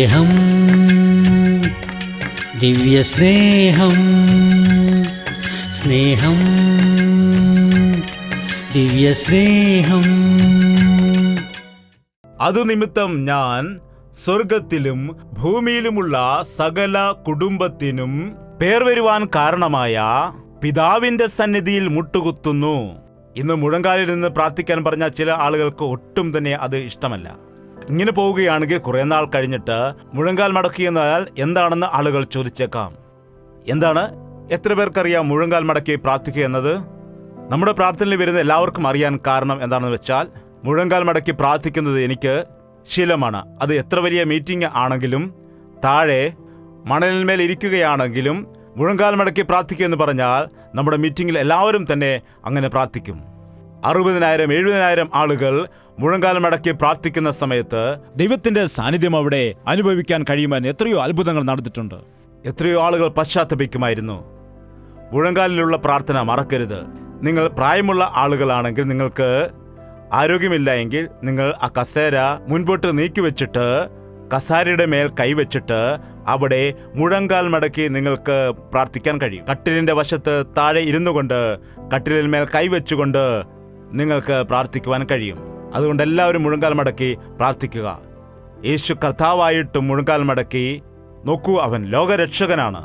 സ്നേഹം, ദിവ്യസ്നേഹം, സ്നേഹം, ദിവ്യസ്നേഹം. അതുനിമിത്തം ഞാൻ സ്വർഗത്തിലും ഭൂമിയിലുമുള്ള സകല കുടുംബത്തിനും പേർ വരുവാൻ കാരണമായ പിതാവിന്റെ സന്നിധിയിൽ മുട്ടുകുത്തുന്നു. ഇന്ന് മുഴങ്കാലിൽ നിന്ന് പ്രാർത്ഥിക്കാൻ പറഞ്ഞ ചില ആളുകൾക്ക് ഒട്ടും തന്നെ അത് ഇഷ്ടമല്ല. ഇങ്ങനെ പോവുകയാണെങ്കിൽ കുറെ നാൾ കഴിഞ്ഞിട്ട് മുഴങ്കാൽ മടക്കി എന്നാൽ എന്താണെന്ന് ആളുകൾ ചോദിച്ചേക്കാം. എന്താണ്? എത്ര പേർക്കറിയാം മുഴങ്കാൽ മടക്കി പ്രാർത്ഥിക്കുക എന്നത്? നമ്മുടെ പ്രാർത്ഥനയിൽ വരുന്ന എല്ലാവർക്കും അറിയാൻ കാരണം എന്താണെന്ന് വെച്ചാൽ, മുഴങ്കാൽ മടക്കി പ്രാർത്ഥിക്കുന്നത് എനിക്ക് ശീലമാണ്. അത് എത്ര വലിയ മീറ്റിംഗ് ആണെങ്കിലും, താഴെ മണലിന്മേൽ ഇരിക്കുകയാണെങ്കിലും മുഴങ്കാൽ മടക്കി പ്രാർത്ഥിക്കുക എന്ന് പറഞ്ഞാൽ നമ്മുടെ മീറ്റിംഗിൽ എല്ലാവരും തന്നെ അങ്ങനെ പ്രാർത്ഥിക്കും. 60,000 70,000 ആളുകൾ മുഴങ്കാൽ മടക്കി പ്രാർത്ഥിക്കുന്ന സമയത്ത് ദൈവത്തിന്റെ സാന്നിധ്യം അവിടെ അനുഭവിക്കാൻ കഴിയുമെന്ന് എത്രയോ അത്ഭുതങ്ങൾ നടന്നിട്ടുണ്ട്. എത്രയോ ആളുകൾ പശ്ചാത്തപിക്കുമായിരുന്നു. മുഴങ്കാലിലുള്ള പ്രാർത്ഥന മറക്കരുത്. നിങ്ങൾ പ്രായമുള്ള ആളുകളാണെങ്കിൽ, നിങ്ങൾക്ക് ആരോഗ്യമില്ല എങ്കിൽ, നിങ്ങൾ ആ കസേര മുൻപോട്ട് നീക്കിവെച്ചിട്ട് കസാരയുടെ മേൽ കൈവച്ചിട്ട് അവിടെ മുഴങ്കാൽ മടക്കി നിങ്ങൾക്ക് പ്രാർത്ഥിക്കാൻ കഴിയും. കട്ടിലിന്റെ വശത്ത് താഴെ ഇരുന്നു കൊണ്ട് കട്ടിലിന്മേൽ കൈവച്ചുകൊണ്ട് നിങ്ങൾക്ക് പ്രാർത്ഥിക്കുവാൻ കഴിയും. അതുകൊണ്ട് എല്ലാവരും മുഴങ്കാൽ മടക്കി പ്രാർത്ഥിക്കുക. യേശു കർത്താവായിട്ടും മുഴങ്കാൽ മടക്കി നോക്കൂ. അവൻ ലോകരക്ഷകനാണ്.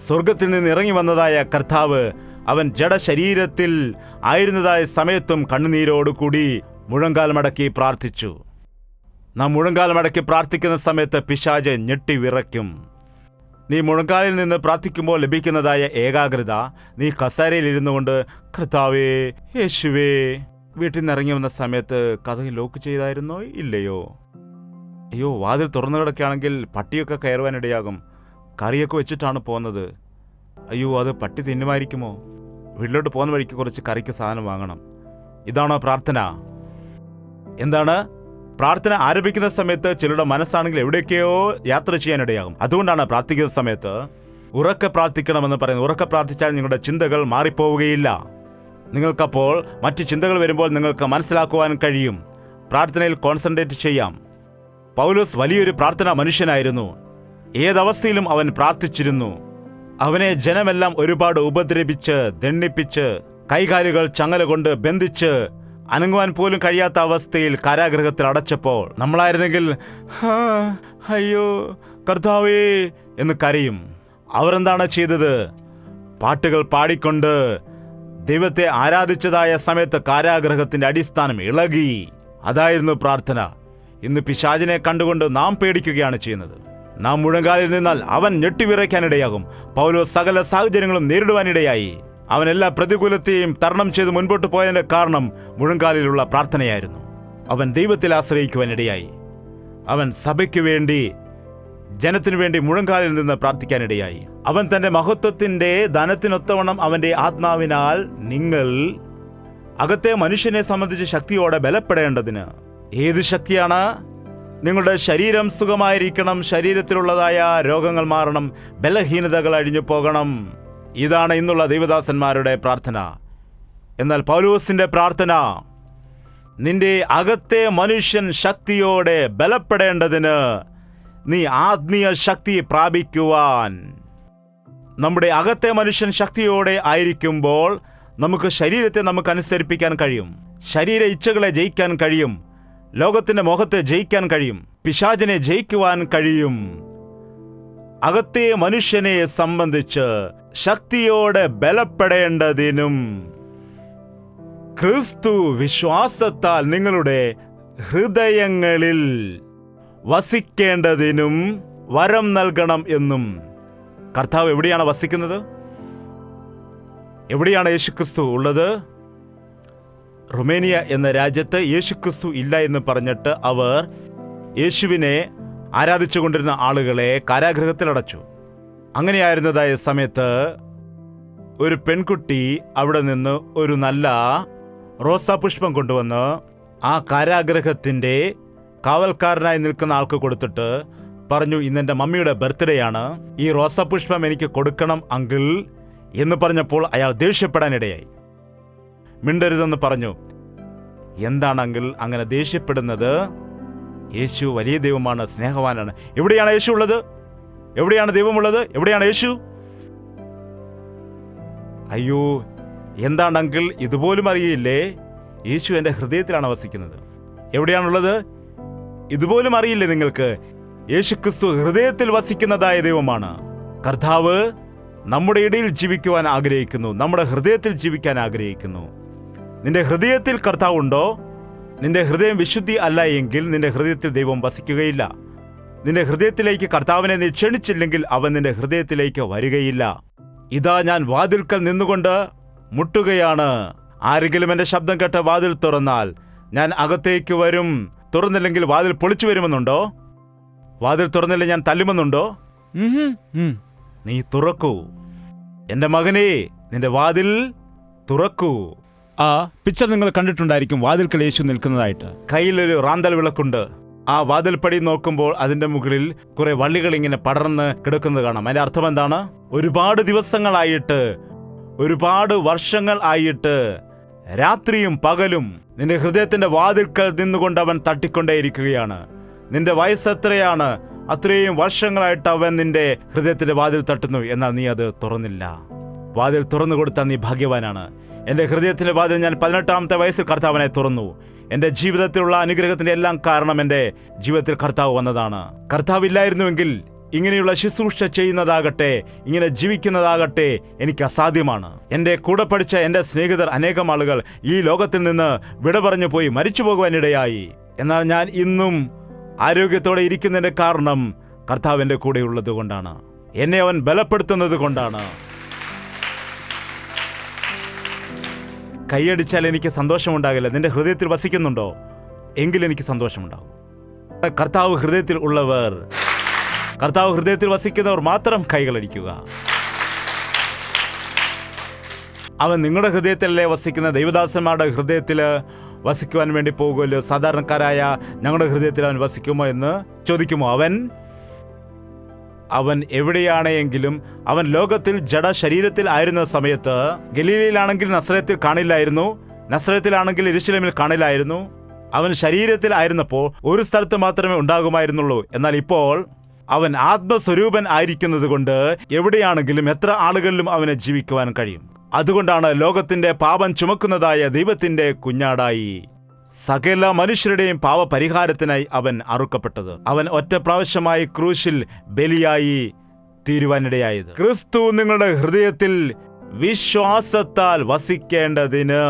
സ്വർഗത്തിൽ നിന്ന് ഇറങ്ങി വന്നതായ കർത്താവ് അവൻ ജഡശരീരത്തിൽ ആയിരുന്നതായ സമയത്തും കണ്ണുനീരോടുകൂടി മുഴങ്കാൽ മടക്കി പ്രാർത്ഥിച്ചു. നാം മുഴങ്കാൽ മടക്കി പ്രാർത്ഥിക്കുന്ന സമയത്ത് പിശാച് ഞെട്ടി വിറയ്ക്കും. നീ മുഴങ്കാലിൽ നിന്ന് പ്രാർത്ഥിക്കുമ്പോൾ ലഭിക്കുന്നതായ ഏകാഗ്രത, നീ കസേരയിൽ ഇരുന്നു കൊണ്ട് കർത്താവേ, യേശുവേ. വീട്ടിൽ നിന്ന് ഇറങ്ങി വന്ന സമയത്ത് കതക് ലോക്ക് ചെയ്തായിരുന്നോ ഇല്ലയോ? അയ്യോ, വാതിൽ തുറന്നു കിടക്കുകയാണെങ്കിൽ പട്ടിയൊക്കെ കയറുവാനിടയാകും. കറിയൊക്കെ വെച്ചിട്ടാണ് പോകുന്നത്. അയ്യോ, അത് പട്ടി തിന്നുമായിരിക്കുമോ? വീട്ടിലോട്ട് പോകുന്ന വഴിക്ക് കുറച്ച് കറിക്ക് സാധനം വാങ്ങണം. ഇതാണോ പ്രാർത്ഥന? എന്താണ്? പ്രാർത്ഥന ആരംഭിക്കുന്ന സമയത്ത് ചിലരുടെ മനസ്സാണെങ്കിൽ എവിടെയൊക്കെയോ യാത്ര ചെയ്യാനിടയാകും. അതുകൊണ്ടാണ് പ്രാർത്ഥിക്കുന്ന സമയത്ത് ഉറക്കെ പ്രാർത്ഥിക്കണമെന്ന് പറയുന്നത്. ഉറക്കെ പ്രാർത്ഥിച്ചാൽ നിങ്ങളുടെ ചിന്തകൾ മാറിപ്പോവുകയില്ല. നിങ്ങൾക്കപ്പോൾ മറ്റ് ചിന്തകൾ വരുമ്പോൾ നിങ്ങൾക്ക് മനസ്സിലാക്കുവാൻ കഴിയും. പ്രാർത്ഥനയിൽ കോൺസെൻട്രേറ്റ് ചെയ്യാം. പൗലോസ് വലിയൊരു പ്രാർത്ഥനാ മനുഷ്യനായിരുന്നു. ഏതവസ്ഥയിലും അവൻ പ്രാർത്ഥിച്ചിരുന്നു. അവനെ ജനമെല്ലാം ഒരുപാട് ഉപദ്രവിച്ച്, ദണ്ഡിപ്പിച്ച്, കൈകാലുകൾ ചങ്ങല കൊണ്ട് ബന്ധിച്ച് അനങ്ങുവാൻ പോലും കഴിയാത്ത അവസ്ഥയിൽ കാരാഗൃഹത്തിൽ അടച്ചപ്പോൾ നമ്മളായിരുന്നെങ്കിൽ അയ്യോ കർത്താവേ എന്ന് കരയും. അവരെന്താണ് ചെയ്തത്? പാട്ടുകൾ പാടിക്കൊണ്ട് ദൈവത്തെ ആരാധിച്ചതായ സമയത്ത് കാരാഗൃഹത്തിന്റെ അടിസ്ഥാനം ഇളകി. അതായിരുന്നു പ്രാർത്ഥന. ഇന്ന് പിശാചിനെ കണ്ടുകൊണ്ട് നാം പേടിക്കുകയാണ് ചെയ്യുന്നത്. നാം മുഴങ്കാലിൽ നിന്നാൽ അവൻ ഞെട്ടിവിറയ്ക്കാനിടയാകും. പൗലോസ് സകല സാഹചര്യങ്ങളും നേരിടുവാനിടയായി. അവൻ എല്ലാ പ്രതികൂലത്തെയും തരണം ചെയ്ത് മുൻപോട്ട് പോയതിന്റെ കാരണം മുഴങ്കാലിലുള്ള പ്രാർത്ഥനയായിരുന്നു. അവൻ ദൈവത്തിൽ ആശ്രയിക്കുവാനിടയായി. അവൻ സഭയ്ക്ക് വേണ്ടി, ജനത്തിനു വേണ്ടി മുഴങ്കാലിൽ നിന്ന് പ്രാർത്ഥിക്കാനിടയായി. അവൻ തന്റെ മഹത്വത്തിന്റെ ധനത്തിനൊത്തവണ്ണം അവന്റെ ആത്മാവിനാൽ നിങ്ങൾ അകത്തെ മനുഷ്യനെ സംബന്ധിച്ച് ശക്തിയോടെ ബലപ്പെടേണ്ടതിന്. ഏത് ശക്തിയാണ്? നിങ്ങളുടെ ശരീരം സുഖമായിരിക്കണം, ശരീരത്തിലുള്ളതായ രോഗങ്ങൾ മാറണം, ബലഹീനതകൾ അഴിഞ്ഞു പോകണം. ഇതാണ് ഇന്നുള്ള ദൈവദാസന്മാരുടെ പ്രാർത്ഥന. എന്നാൽ പൗലോസിന്റെ പ്രാർത്ഥന, നിന്റെ അകത്തെ മനുഷ്യൻ ശക്തിയോടെ ബലപ്പെടേണ്ടതിന് നീ ആത്മീയ ശക്തി പ്രാപിക്കുവാൻ. നമ്മുടെ അകത്തെ മനുഷ്യൻ ശക്തിയോടെ ആയിരിക്കുമ്പോൾ നമുക്ക് ശരീരത്തെ നമുക്ക് അനുസരിപ്പിക്കാൻ കഴിയും. ശരീര ഇച്ഛകളെ ജയിക്കാൻ കഴിയും. ലോകത്തിന്റെ മോഹത്തെ ജയിക്കാൻ കഴിയും. പിശാചിനെ ജയിക്കുവാൻ കഴിയും. അകത്തെ മനുഷ്യനെ സംബന്ധിച്ച് ശക്തിയോടെ ബലപ്പെടേണ്ടതിനും ക്രിസ്തു വിശ്വാസത്താൽ നിങ്ങളുടെ ഹൃദയങ്ങളിൽ വസിക്കേണ്ടതിനും വരം നൽകണം എന്നും. കർത്താവ് എവിടെയാണ് വസിക്കുന്നത്? എവിടെയാണ് യേശുക്രിസ്തു ഉള്ളത്? റുമേനിയ എന്ന രാജ്യത്ത് യേശുക്രിസ്തു ഇല്ല എന്ന് പറഞ്ഞിട്ട് അവർ യേശുവിനെ ആരാധിച്ചുകൊണ്ടിരുന്ന ആളുകളെ കാരാഗൃഹത്തിലടച്ചു. അങ്ങനെയായിരുന്നതായ സമയത്ത് ഒരു പെൺകുട്ടി അവിടെ നിന്ന് ഒരു നല്ല റോസാപുഷ്പം കൊണ്ടുവന്ന് ആ കാരാഗൃഹത്തിൻ്റെ കാവൽക്കാരനായി നിൽക്കുന്ന ആൾക്ക് കൊടുത്തിട്ട് പറഞ്ഞു, ഇന്നെൻ്റെ മമ്മിയുടെ ബർത്ത്ഡേ ആണ്, ഈ റോസാപുഷ്പം എനിക്ക് കൊടുക്കണം അങ്കിൾ എന്ന് പറഞ്ഞപ്പോൾ അയാൾ ദേഷ്യപ്പെടാനിടയായി. മിണ്ടരുതെന്ന് പറഞ്ഞു. എന്താണ് അങ്കിൾ അങ്ങനെ ദേഷ്യപ്പെടുന്നത്? യേശു വലിയ ദൈവമാണ്, സ്നേഹവാനാണ്. എവിടെയാണ് യേശു ഉള്ളത്? എവിടെയാണ് ദൈവമുള്ളത്? എവിടെയാണ് യേശു? അയ്യോ, എന്താണെങ്കിൽ ഇതുപോലും അറിയില്ലേ? യേശു എൻ്റെ ഹൃദയത്തിലാണ് വസിക്കുന്നത്. എവിടെയാണുള്ളത്? ഇതുപോലും അറിയില്ലേ നിങ്ങൾക്ക്? യേശുക്രിസ്തു ഹൃദയത്തിൽ വസിക്കുന്നതായ ദൈവമാണ്. കർത്താവ് നമ്മുടെ ഇടയിൽ ജീവിക്കുവാൻ ആഗ്രഹിക്കുന്നു, നമ്മുടെ ഹൃദയത്തിൽ ജീവിക്കാൻ ആഗ്രഹിക്കുന്നു. നിന്റെ ഹൃദയത്തിൽ കർത്താവ് ഉണ്ടോ? നിന്റെ ഹൃദയം വിശുദ്ധി അല്ല എങ്കിൽ നിന്റെ ഹൃദയത്തിൽ ദൈവം വസിക്കുകയില്ല. നിന്റെ ഹൃദയത്തിലേക്ക് കർത്താവിനെ നീ ക്ഷണിച്ചില്ലെങ്കിൽ അവൻ നിന്റെ ഹൃദയത്തിലേക്ക് വരികയില്ല. ഇതാ ഞാൻ വാതിൽക്കൽ നിന്നുകൊണ്ട് മുട്ടുകയാണ്. ആരെങ്കിലും എൻ്റെ ശബ്ദം കേട്ട് വാതിൽ തുറന്നാൽ ഞാൻ അകത്തേക്ക് വരും. തുറന്നില്ലെങ്കിൽ വാതിൽ പൊളിച്ചു വരുമെന്നുണ്ടോ? വാതിൽ തുറന്നില്ല ഞാൻ തല്ലുമെന്നുണ്ടോ? നീ തുറക്കൂ എൻ്റെ മകനേ, നിന്റെ വാതിൽ തുറക്കൂ. ആ പിക്ചർ നിങ്ങൾ കണ്ടിട്ടുണ്ടായിരിക്കും, വാതിൽക്കൽ യേശു നിൽക്കുന്നതായിട്ട്. കയ്യിലൊരു റാന്തൽ വിളക്കുണ്ട്. ആ വാതിൽപ്പടി നോക്കുമ്പോൾ അതിന്റെ മുകളിൽ കുറെ വള്ളികൾ ഇങ്ങനെ പടർന്ന് കിടക്കുന്നത് കാണാം. അതിന്റെ അർത്ഥം എന്താണ്? ഒരുപാട് ദിവസങ്ങളായിട്ട്, ഒരുപാട് വർഷങ്ങൾ ആയിട്ട് രാത്രിയും പകലും നിന്റെ ഹൃദയത്തിന്റെ വാതിൽക്കൽ നിന്നുകൊണ്ട് അവൻ തട്ടിക്കൊണ്ടേയിരിക്കുകയാണ്. നിന്റെ വയസ്സ് എത്രയാണ്? അത്രയും വർഷങ്ങളായിട്ട് അവൻ നിന്റെ ഹൃദയത്തിന്റെ വാതിൽ തട്ടുന്നു. എന്നാൽ നീ അത് തുറന്നില്ല. വാതിൽ തുറന്നു കൊടുത്താൽ നീ ഭാഗ്യവാനാണ്. എൻ്റെ ഹൃദയത്തിൻ്റെ വാതിൽ ഞാൻ 18-ാമത്തെ വയസ്സിൽ കർത്താവിനെ തുറന്നു. എൻ്റെ ജീവിതത്തിലുള്ള അനുഗ്രഹത്തിൻ്റെ എല്ലാം കാരണം എൻ്റെ ജീവിതത്തിൽ കർത്താവ് വന്നതാണ്. കർത്താവില്ലായിരുന്നുവെങ്കിൽ ഇങ്ങനെയുള്ള ശുശ്രൂഷ ചെയ്യുന്നതാകട്ടെ, ഇങ്ങനെ ജീവിക്കുന്നതാകട്ടെ എനിക്ക് അസാധ്യമാണ്. എൻ്റെ കൂടെ പഠിച്ച എൻ്റെ സ്നേഹിതർ അനേകം ആളുകൾ ഈ ലോകത്തിൽ നിന്ന് വിട പറഞ്ഞു പോയി മരിച്ചു പോകുവാനിടയായി. എന്നാൽ ഞാൻ ഇന്നും ആരോഗ്യത്തോടെ ഇരിക്കുന്നതിൻ്റെ കാരണം കർത്താവ് എൻ്റെ കൂടെയുള്ളത് കൊണ്ടാണ്. എന്നെ അവൻ ബലപ്പെടുത്തുന്നത് കൊണ്ടാണ്. കൈയടിച്ചാൽ എനിക്ക് സന്തോഷമുണ്ടാകില്ല. നിന്റെ ഹൃദയത്തിൽ വസിക്കുന്നുണ്ടോ? എങ്കിൽ എനിക്ക് സന്തോഷമുണ്ടാകും. കർത്താവ് ഹൃദയത്തിൽ ഉള്ളവർ, കർത്താവ് ഹൃദയത്തിൽ വസിക്കുന്നവർ മാത്രം കൈകളടിക്കുക. അവൻ നിങ്ങളുടെ ഹൃദയത്തിലല്ലേ വസിക്കുന്ന? ദൈവദാസന്മാരുടെ ഹൃദയത്തിൽ വസിക്കുവാൻ വേണ്ടി പോകുമല്ലോ. സാധാരണക്കാരായ ഞങ്ങളുടെ ഹൃദയത്തിൽ അവൻ വസിക്കുമോ എന്ന് ചോദിക്കുമോ? അവൻ എവിടെയാണെങ്കിലും അവൻ ലോകത്തിൽ ജഡശരീരത്തിൽ ആയിരുന്ന സമയത്ത് ഗലീലയിലാണെങ്കിൽ നസ്രയത്തിൽ കാണില്ലായിരുന്നു, നസ്രയത്തിലാണെങ്കിൽ യെരൂശലേമിൽ കാണില്ലായിരുന്നു. അവൻ ശരീരത്തിൽ ആയിരുന്നപ്പോൾ ഒരു സ്ഥലത്ത് മാത്രമേ ഉണ്ടാകുമായിരുന്നുള്ളൂ. എന്നാൽ ഇപ്പോൾ അവൻ ആത്മസ്വരൂപൻ ആയിരിക്കുന്നത് കൊണ്ട് എവിടെയാണെങ്കിലും എത്ര ആളുകളിലും അവന് ജീവിക്കുവാൻ കഴിയും. അതുകൊണ്ടാണ് ലോകത്തിന്റെ പാപം ചുമക്കുന്നതായ ദൈവത്തിന്റെ കുഞ്ഞാടായി സകല മനുഷ്യരുടെയും പാവപരിഹാരത്തിനായി അവൻ അറുക്കപ്പെട്ടത്. അവൻ ഒറ്റ പ്രാവശ്യമായി ക്രൂശിൽ ബലിയായി തീരുവാനിടയായത്. ക്രിസ്തു നിങ്ങളുടെ ഹൃദയത്തിൽ വിശ്വാസത്താൽ വസിക്കേണ്ടതിന്.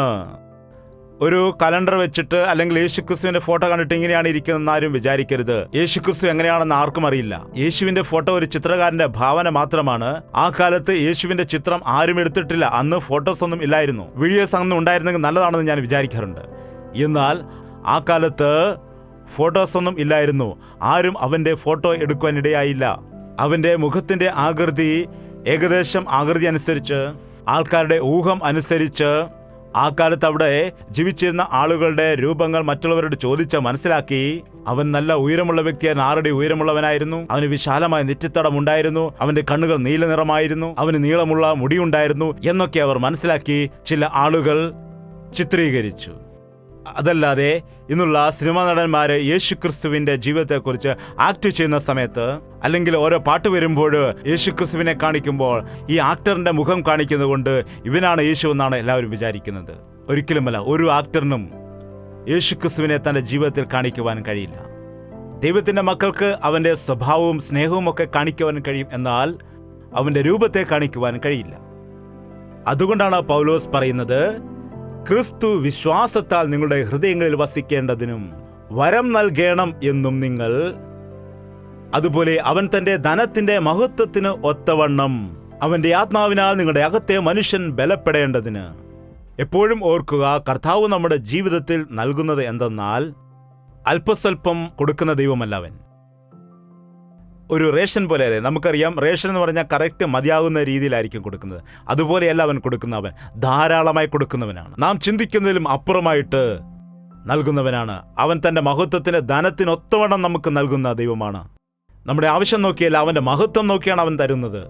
ഒരു കലണ്ടർ വെച്ചിട്ട് അല്ലെങ്കിൽ യേശുക്രിസ്തുവിന്റെ ഫോട്ടോ കണ്ടിട്ട് ഇങ്ങനെയാണ് ഇരിക്കുന്നതെന്ന് ആരും വിചാരിക്കരുത്. യേശുക്രിസ്തു എങ്ങനെയാണെന്ന് ആർക്കും അറിയില്ല. യേശുവിന്റെ ഫോട്ടോ ഒരു ചിത്രകാരന്റെ ഭാവന മാത്രമാണ്. ആ കാലത്ത് യേശുവിന്റെ ചിത്രം ആരും എടുത്തിട്ടില്ല. അന്ന് ഫോട്ടോസ് ഒന്നും ഇല്ലായിരുന്നു. വീഡിയോസ് ഒന്നും ഉണ്ടായിരുന്നെങ്കിൽ നല്ലതാണെന്ന് ഞാൻ വിചാരിക്കാറുണ്ട്. എന്നാൽ ആ കാലത്ത് ഫോട്ടോസ് ഒന്നും ഇല്ലായിരുന്നു. ആരും അവന്റെ ഫോട്ടോ എടുക്കുവാനിടയായില്ല. അവന്റെ മുഖത്തിന്റെ ആകൃതി ഏകദേശം ആകൃതി അനുസരിച്ച്, ആൾക്കാരുടെ ഊഹം അനുസരിച്ച്, ആ കാലത്ത് അവിടെ ജീവിച്ചിരുന്ന ആളുകളുടെ രൂപങ്ങൾ മറ്റുള്ളവരോട് ചോദിച്ച് മനസ്സിലാക്കി. അവൻ നല്ല ഉയരമുള്ള വ്യക്തിയായിരുന്നു. 6 അടി ഉയരമുള്ളവനായിരുന്നു. അവന് വിശാലമായ നെറ്റിത്തടം ഉണ്ടായിരുന്നു. അവന്റെ കണ്ണുകൾ നീല നിറമായിരുന്നു. അവന് നീളമുള്ള മുടിയുണ്ടായിരുന്നു എന്നൊക്കെ അവർ മനസ്സിലാക്കി ചില ആളുകൾ ചിത്രീകരിച്ചു. അതല്ലാതെ ഇന്നുള്ള സിനിമാ നടന്മാര് യേശുക്രിസ്തുവിന്റെ ജീവിതത്തെക്കുറിച്ച് ആക്ട് ചെയ്യുന്ന സമയത്ത്, അല്ലെങ്കിൽ ഓരോ പാട്ട് വരുമ്പോൾ യേശുക്രിസ്തുവിനെ കാണിക്കുമ്പോൾ ഈ ആക്ടറിന്റെ മുഖം കാണിക്കുന്നത് കൊണ്ട് ഇവനാണ് യേശു എന്നാണ് എല്ലാവരും വിചാരിക്കുന്നത്. ഒരിക്കലുമല്ല. ഒരു ആക്ടറിനും യേശുക്രിസ്തുവിനെ തന്റെ ജീവിതത്തിൽ കാണിക്കുവാൻ കഴിയില്ല. ദൈവത്തിന്റെ മക്കൾക്ക് അവന്റെ സ്വഭാവവും സ്നേഹവും ഒക്കെ കാണിക്കുവാൻ കഴിയും, എന്നാൽ അവന്റെ രൂപത്തെ കാണിക്കുവാൻ കഴിയില്ല. അതുകൊണ്ടാണ് പൗലോസ് പറയുന്നത്, ക്രിസ്തു വിശ്വാസത്താൽ നിങ്ങളുടെ ഹൃദയങ്ങളിൽ വസിക്കേണ്ടതിനും വരം നൽകണം എന്നും നിങ്ങൾ, അതുപോലെ അവൻ തന്റെ ധനത്തിന്റെ മഹത്വത്തിന് ഒത്തവണ്ണം അവന്റെ ആത്മാവിനാൽ നിങ്ങളുടെ അകത്തെ മനുഷ്യൻ ബലപ്പെടേണ്ടതിന്. എപ്പോഴും ഓർക്കുക, കർത്താവ് നമ്മുടെ ജീവിതത്തിൽ നൽകുന്നത് എന്തെന്നാൽ അല്പസ്വല്പം കൊടുക്കുന്ന ദൈവമല്ല അവൻ. ഒരു റേഷൻ പോലെ. നമുക്കറിയാം, റേഷൻ എന്ന് പറഞ്ഞാൽ കറക്റ്റ് മതിയാകുന്ന രീതിയിലായിരിക്കും കൊടുക്കുന്നത്. അതുപോലെയല്ല അവൻ കൊടുക്കുന്നവൻ. ധാരാളമായി കൊടുക്കുന്നവനാണ്. നാം ചിന്തിക്കുന്നതിലും അപ്പുറമായിട്ട് നൽകുന്നവനാണ് അവൻ. തൻ്റെ മഹത്വത്തിന് ധനത്തിനൊത്തവണ്ണം നമുക്ക് നൽകുന്ന ദൈവമാണ്. നമ്മുടെ ആവശ്യം നോക്കിയല്ല, അവൻ്റെ മഹത്വം നോക്കിയാണ് അവൻ തരുന്നത്.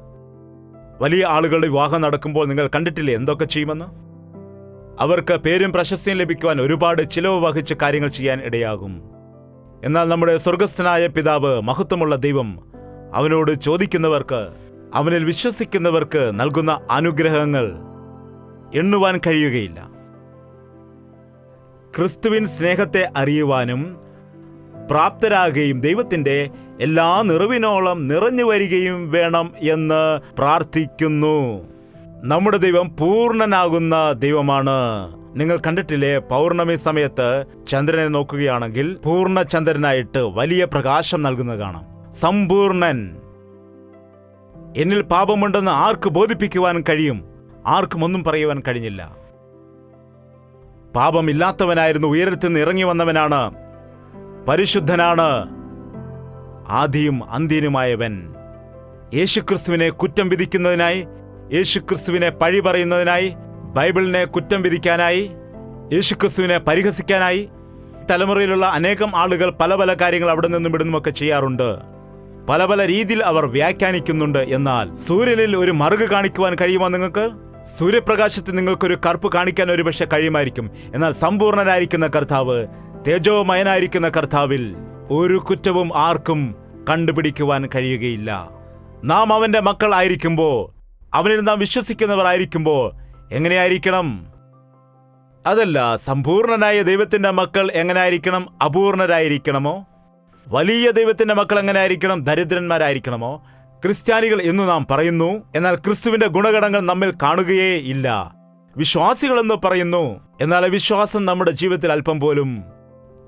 വലിയ ആളുകളുടെ വിവാഹം നടക്കുമ്പോൾ നിങ്ങൾ കണ്ടിട്ടില്ലേ എന്തൊക്കെ ചെയ്യുമെന്ന്? അവർക്ക് പേരും പ്രശസ്തിയും ലഭിക്കുവാൻ ഒരുപാട് ചിലവ് വഹിച്ച് കാര്യങ്ങൾ ചെയ്യാൻ ഇടയാകും. എന്നാൽ നമ്മുടെ സ്വർഗസ്ഥനായ പിതാവ്, മഹത്വമുള്ള ദൈവം, അവനോട് ചോദിക്കുന്നവർക്ക്, അവനിൽ വിശ്വസിക്കുന്നവർക്ക് നൽകുന്ന അനുഗ്രഹങ്ങൾ എണ്ണുവാൻ കഴിയുകയില്ല. ക്രിസ്തുവിൻ സ്നേഹത്തെ അറിയുവാനും പ്രാപ്തരാകുകയും ദൈവത്തിൻ്റെ എല്ലാ നിറവിനോളം നിറഞ്ഞു വരികയും വേണം എന്ന് പ്രാർത്ഥിക്കുന്നു. നമ്മുടെ ദൈവം പൂർണ്ണനാകുന്ന ദൈവമാണ്. നിങ്ങൾ കണ്ടിട്ടില്ലേ, പൗർണമി സമയത്ത് ചന്ദ്രനെ നോക്കുകയാണെങ്കിൽ പൂർണ്ണ ചന്ദ്രനായിട്ട് വലിയ പ്രകാശം നൽകുന്നത് കാണാം. സമ്പൂർണൻ. എന്നിൽ പാപമുണ്ടെന്ന് ആർക്ക് ബോധിപ്പിക്കുവാൻ കഴിയും? ആർക്കും ഒന്നും പറയുവാൻ കഴിഞ്ഞില്ല. പാപമില്ലാത്തവനായിരുന്നു, ഉയരത്തിൽ നിന്ന് ഇറങ്ങി വന്നവനാണ്, പരിശുദ്ധനാണ്, ആദിയും അന്ത്യനുമായവൻ. യേശുക്രിസ്തുവിനെ കുറ്റം വിധിക്കുന്നതിനായി, യേശുക്രിസ്തുവിനെ പഴി പറയുന്നതിനായി, ബൈബിളിനെ കുറ്റം വിധിക്കാനായി, യേശുക്രിസ്തുവിനെ പരിഹസിക്കാനായി തലമുറയിലുള്ള അനേകം ആളുകൾ പല പല കാര്യങ്ങൾ അവിടെ നിന്നും ഇവിടുന്നുമൊക്കെ ചെയ്യാറുണ്ട്. പല പല രീതിയിൽ അവർ വ്യാഖ്യാനിക്കുന്നുണ്ട്. എന്നാൽ സൂര്യനിൽ ഒരു മറുക് കാണിക്കുവാൻ കഴിയുമോ നിങ്ങൾക്ക്? സൂര്യപ്രകാശത്തിൽ നിങ്ങൾക്കൊരു കറുപ്പ് കാണിക്കാൻ ഒരു പക്ഷെ കഴിയുമായിരിക്കും. എന്നാൽ സമ്പൂർണനായിരിക്കുന്ന കർത്താവ്, തേജോമയനായിരിക്കുന്ന കർത്താവിൽ ഒരു കുറ്റവും ആർക്കും കണ്ടുപിടിക്കുവാൻ കഴിയുകയില്ല. നാം അവന്റെ മക്കൾ ആയിരിക്കുമ്പോൾ, അവനിൽ നാം വിശ്വസിക്കുന്നവർ ആയിരിക്കുമ്പോൾ എങ്ങനെയായിരിക്കണം? അതല്ല, സമ്പൂർണനായ ദൈവത്തിന്റെ മക്കൾ എങ്ങനെയായിരിക്കണം? അപൂർണരായിരിക്കണമോ? വലിയ ദൈവത്തിന്റെ മക്കൾ എങ്ങനെയായിരിക്കണം? ദരിദ്രന്മാരായിരിക്കണമോ? ക്രിസ്ത്യാനികൾ എന്നു നാം പറയുന്നു, എന്നാൽ ക്രിസ്തുവിന്റെ ഗുണഗണങ്ങൾ നമ്മിൽ കാണുകയേ ഇല്ല. വിശ്വാസികളെന്ന് പറയുന്നു, എന്നാൽ വിശ്വാസം നമ്മുടെ ജീവിതത്തിൽ അല്പം പോലും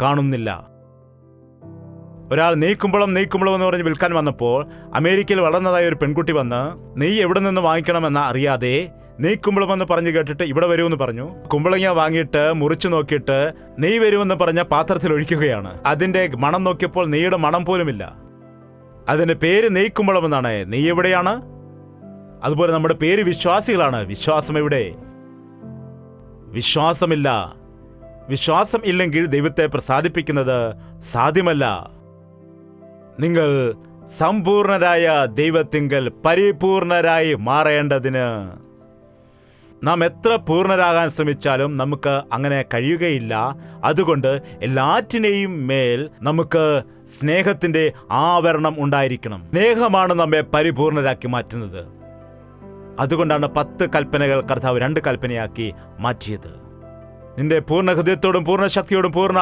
കാണുന്നില്ല. ഒരാൾ നെയ്ക്കുമ്പളം എന്ന് പറഞ്ഞ് വിൽക്കാൻ വന്നപ്പോൾ അമേരിക്കയിൽ വളർന്നതായ ഒരു പെൺകുട്ടി വന്ന് നെയ്യ് എവിടെ നിന്ന് വാങ്ങിക്കണമെന്ന് അറിയാതെ നെയ്ക്കുമ്പളം എന്ന് പറഞ്ഞു കേട്ടിട്ട് ഇവിടെ വരുമെന്ന് പറഞ്ഞു. കുമ്പളങ്ങ വാങ്ങിയിട്ട് മുറിച്ചു നോക്കിയിട്ട് നെയ്യ് വരുമെന്ന് പറഞ്ഞ പാത്രത്തിൽ ഒഴിക്കുകയാണ്. അതിന്റെ മണം നോക്കിയപ്പോൾ നെയ്യുടെ മണം പോലുമില്ല. അതിന്റെ പേര് നെയ്ക്കുമ്പളം എന്നാണ്. നെയ്യ് എവിടെയാണ്? അതുപോലെ നമ്മുടെ പേര് വിശ്വാസികളാണ്. വിശ്വാസം എവിടെ? വിശ്വാസമില്ല. വിശ്വാസം ഇല്ലെങ്കിൽ ദൈവത്തെ പ്രസാദിപ്പിക്കുന്നത് സാധ്യമല്ല. നിങ്ങൾ സമ്പൂർണരായ ദൈവത്തിങ്കൽ പരിപൂർണരായി മാറേണ്ടതിന് നാം എത്ര പൂർണ്ണരാകാൻ ശ്രമിച്ചാലും നമുക്ക് അങ്ങനെ കഴിയുകയില്ല. അതുകൊണ്ട് എല്ലാറ്റിനെയും മേൽ നമുക്ക് സ്നേഹത്തിന്റെ ആവരണം ഉണ്ടായിരിക്കണം. സ്നേഹമാണ് നമ്മെ പരിപൂർണരാക്കി മാറ്റുന്നത്. അതുകൊണ്ടാണ് 10 കൽപ്പനകൾ കർത്താവ് 2 കൽപ്പനയാക്കി മാറ്റിയത്. നിന്റെ പൂർണ്ണ ഹൃദയത്തോടും പൂർണ്ണ ശക്തിയോടും പൂർണ്ണ